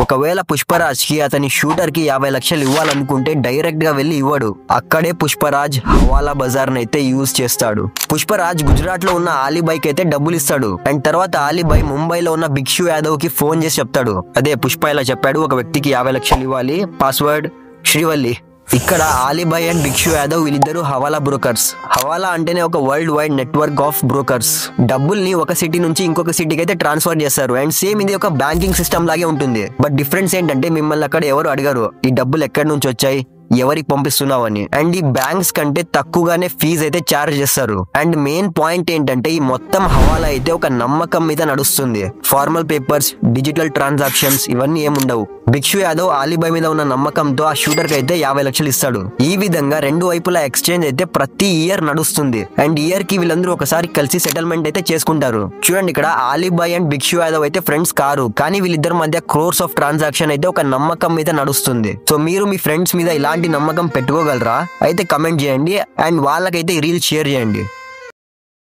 ఒకవేళ పుష్పరాజ్ కి అతని షూటర్ కి 50 లక్షలు ఇవ్వాలనుకుంటే డైరెక్ట్ గా వెళ్లి ఇవ్వడు. అక్కడే పుష్పరాజ్ హవాలా బజార్ నైతే యూజ్ చేస్తాడు. పుష్పరాజ్ గుజరాత్ లో ఉన్న ఆలీబాయ్ కి అయితే డబ్బులు ఇస్తాడు. అండ్ తర్వాత ఆలీబాయ్ ముంబైలో ఉన్న భిక్షు యాదవ్ కి ఫోన్ చేసి చెప్తాడు, అదే పుష్ప ఇలా చెప్పాడు, ఒక వ్యక్తికి 50 లక్షలు ఇవ్వాలి, పాస్వర్డ్ శ్రీవల్లి. ఇక్కడ ఆలీబాయ్ అండ్ భిక్షు యాదవ్ వీళ్ళిద్దరు హవాలా బ్రోకర్స్. హవాలా అంటేనే ఒక world wide network of brokers. డబ్బుల్ని ఒక సిటీ నుంచి ఇంకొక సిటీకి అయితే ట్రాన్స్ఫర్ చేస్తారు. అండ్ సేమ్ ఇది ఒక బ్యాంకింగ్ సిస్టమ్ లాగే ఉంటుంది. బట్ డిఫరెన్స్ ఏంటంటే మిమ్మల్ని అక్కడ ఎవరు అడగరు ఈ డబ్బులు ఎక్కడి నుంచి వచ్చాయి, ఎవరికి పంపిస్తున్నావు అని. అండ్ ఈ బ్యాంక్స్ కంటే తక్కువగానే ఫీజు అయితే చార్జ్ చేస్తారు. అండ్ మెయిన్ పాయింట్ ఏంటంటే ఈ మొత్తం హవాలా అయితే ఒక నమ్మకం మీద నడుస్తుంది. ఫార్మల్ పేపర్స్, డిజిటల్ ట్రాన్సాక్షన్స్ ఇవన్నీ ఏముండవు. భిక్షు యాదవ్ ఆలీబాయ్ మీద ఉన్న నమ్మకంతో ఆ షూటర్ కి అయితే 50 లక్షలు ఇస్తాడు. ఈ విధంగా రెండు వైపులా ఎక్స్చేంజ్ అయితే ప్రతి ఇయర్ నడుస్తుంది. అండ్ ఇయర్ కి వీళ్ళందరూ ఒకసారి కలిసి సెటిల్మెంట్ అయితే చేసుకుంటారు. చూడండి, ఇక్కడ ఆలీబాయ్ అండ్ భిక్షు యాదవ్ అయితే ఫ్రెండ్స్ కారు, కానీ వీళ్ళిద్దరి మధ్య క్రోర్స్ ఆఫ్ ట్రాన్సాక్షన్ అయితే ఒక నమ్మకం మీద నడుస్తుంది. సో మీరు మీ ఫ్రెండ్స్ మీద ఇలాంటి నమ్మకం పెట్టుకోగలరా? అయితే కమెంట్ చేయండి. అండ్ వాళ్ళకైతే ఈ రీల్ షేర్ చేయండి.